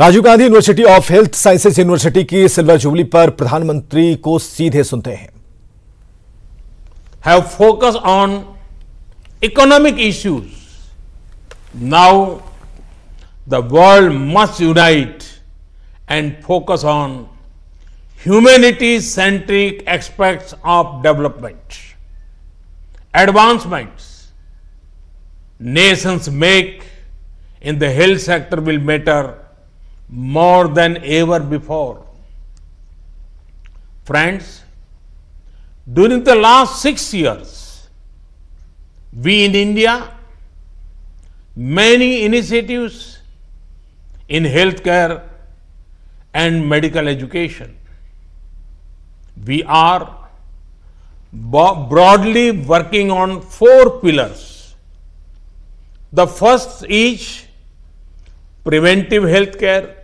Rajiv Gandhi university of health sciences university की silver jubilee पर प्रधानमंत्री को सीधे सुनते हैं। Have focused on economic issues. Now the world must unite and focus on humanity-centric aspects of development. Advancements nations make in the health sector will matter more than ever before. Friends, during the last 6 years, we in India, many initiatives in healthcare and medical education. We are broadly working on 4 pillars. The first is preventive healthcare.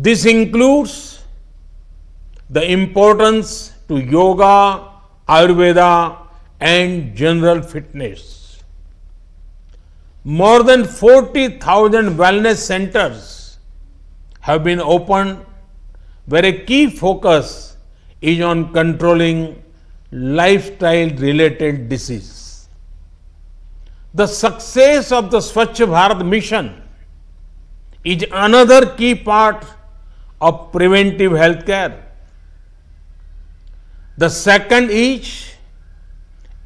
This includes the importance to yoga, Ayurveda, and general fitness. More than 40,000 wellness centers have been opened, where a key focus is on controlling lifestyle-related disease. The success of the Swachh Bharat mission is another key part of preventive healthcare. The second is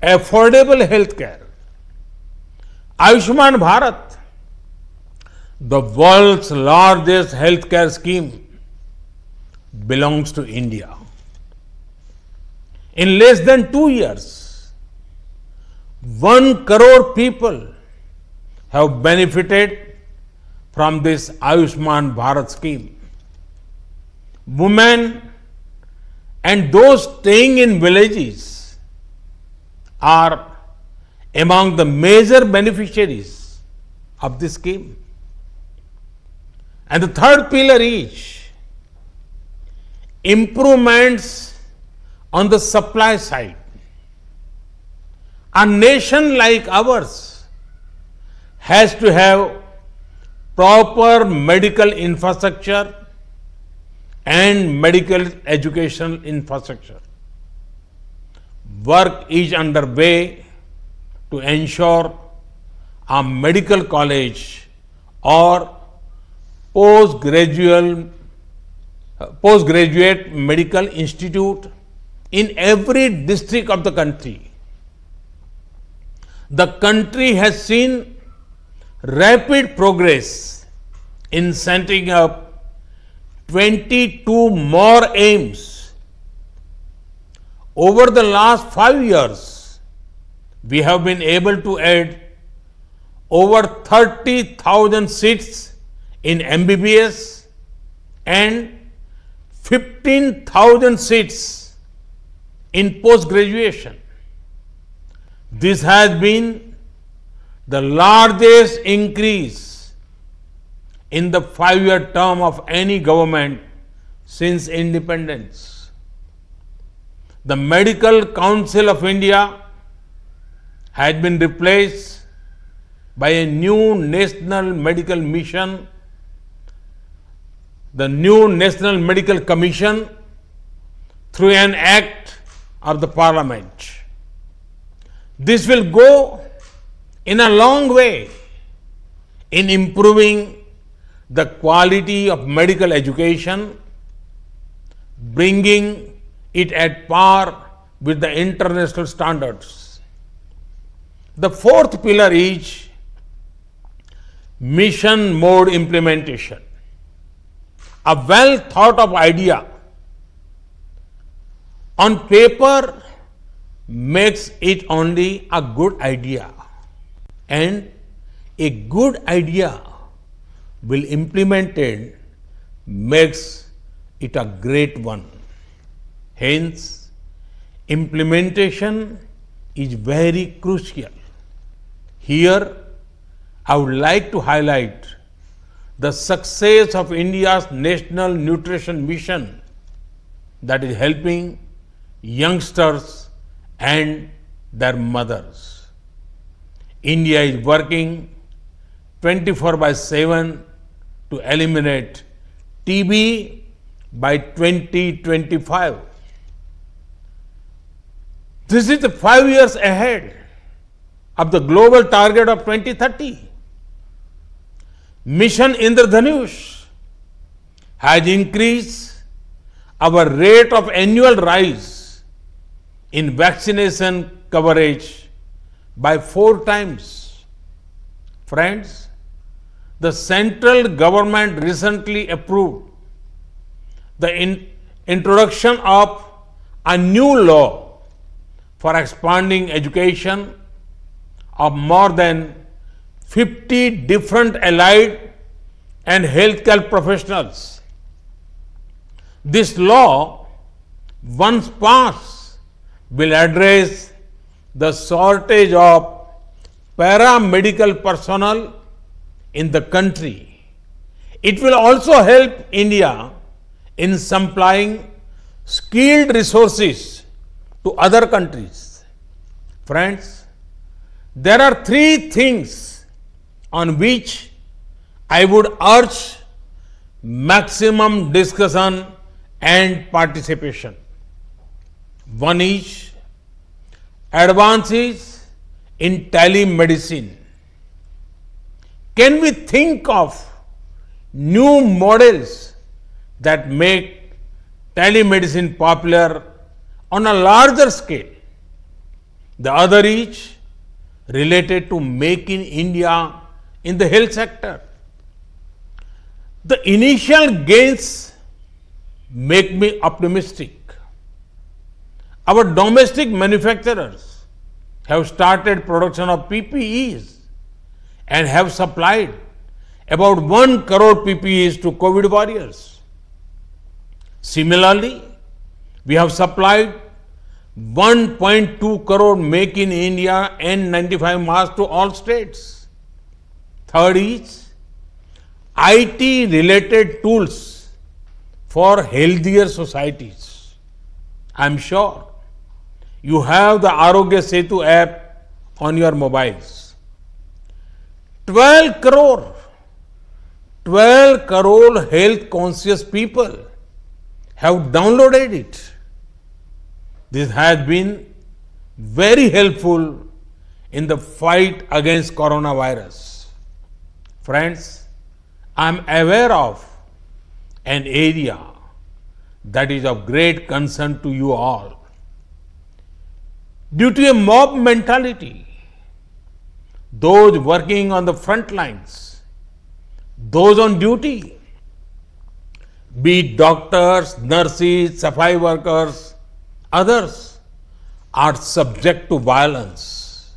affordable healthcare. Ayushman Bharat, the world's largest healthcare scheme, belongs to India. In less than 2 years, 1 crore people have benefited from this Ayushman Bharat scheme. Women and those staying in villages are among the major beneficiaries of this scheme. And the third pillar is improvements on the supply side. A nation like ours has to have proper medical infrastructure and medical educational infrastructure. Work is underway to ensure a medical college or postgraduate medical institute in every district of the country. The country has seen rapid progress in setting up 22 more AIIMS. Over the last 5 years, we have been able to add over 30,000 seats in MBBS and 15,000 seats in post-graduation. This has been the largest increase in the 5-year term of any government since independence. The Medical Council of India has been replaced by a new National Medical Mission, the new National Medical Commission, through an act of the Parliament. This will go in a long way in improving the quality of medical education, bringing it at par with the international standards. The fourth pillar is mission mode implementation. A well thought of idea on paper makes it only a good idea, and a good idea will implemented makes it a great one. Hence, implementation is very crucial. Here, I would like to highlight the success of India's National Nutrition Mission that is helping youngsters and their mothers. India is working 24/7 to eliminate TB by 2025. This is 5 years ahead of the global target of 2030. Mission Indradhanush has increased our rate of annual rise in vaccination coverage by 4 times. Friends, the central government recently approved the introduction of a new law for expanding education of more than 50 different allied and healthcare professionals. This law, once passed, will address the shortage of paramedical personnel in the country. It will also help India in supplying skilled resources to other countries. Friends, there are 3 things on which I would urge maximum discussion and participation. One is advances in telemedicine. Can we think of new models that make telemedicine popular on a larger scale? The other is related to making India in the health sector. The initial gains make me optimistic. Our domestic manufacturers have started production of PPEs and have supplied about 1 crore PPEs to COVID warriors. Similarly, we have supplied 1.2 crore Make in India N95 masks to all states. Third is IT related tools for healthier societies. I am sure you have the Arogya Setu app on your mobiles. 12 crore health conscious people have downloaded it. This has been very helpful in the fight against coronavirus. Friends, I am aware of an area that is of great concern to you all. Due to a mob mentality, those working on the front lines, those on duty, be it doctors, nurses, safai workers, others, are subject to violence.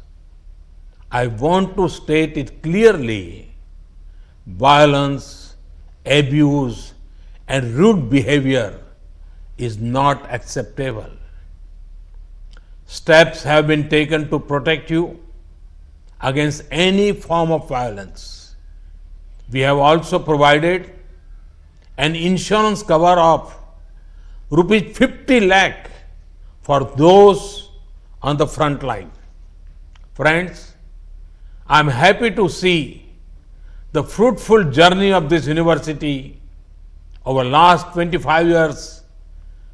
I want to state it clearly. Violence, abuse, and rude behavior is not acceptable. Steps have been taken to protect you against any form of violence. We have also provided an insurance cover of rupees 50 lakh for those on the front line. Friends, I am happy to see the fruitful journey of this university over last 25 years,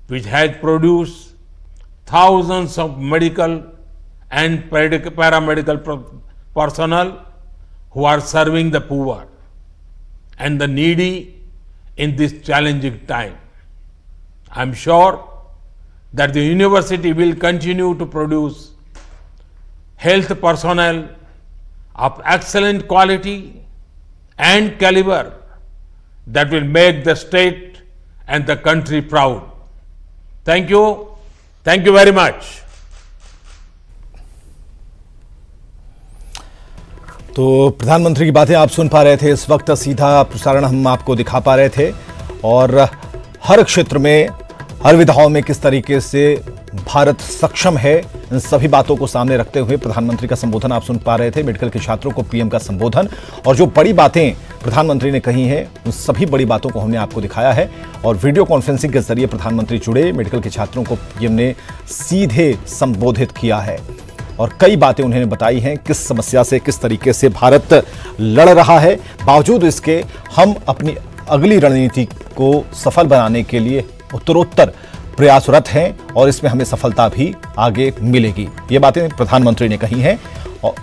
which has produced thousands of medical and paramedical personnel who are serving the poor and the needy in this challenging time. I am sure that the university will continue to produce health personnel of excellent quality and caliber that will make the state and the country proud. Thank you. Thank you very much. तो प्रधानमंत्री की बातें आप सुन पा रहे थे। इस वक्त सीधा प्रसारण हम आपको दिखा पा रहे थे और हर क्षेत्र में, हर विधाओं में किस तरीके से भारत सक्षम है, इन सभी बातों को सामने रखते हुए प्रधानमंत्री का संबोधन आप सुन पा रहे थे। मेडिकल के छात्रों को पीएम का संबोधन और जो बड़ी बातें प्रधानमंत्री ने कही हैं, उन सभी बड़ी बातों को हमने आपको दिखाया है और वीडियो कॉन्फ्रेंसिंग के जरिए प्रधानमंत्री जुड़े। मेडिकल के छात्रों को पीएम ने सीधे संबोधित किया है और कई बातें उन्होंने बताई हैं, किस समस्या से किस तरीके से भारत लड़ रहा है। बावजूद इसके हम अपनी अगली रणनीति को सफल बनाने के लिए उत्तरोत्तर प्रयासरत हैं और इसमें हमें सफलता भी आगे मिलेगी। ये बातें प्रधानमंत्री ने कही हैं। और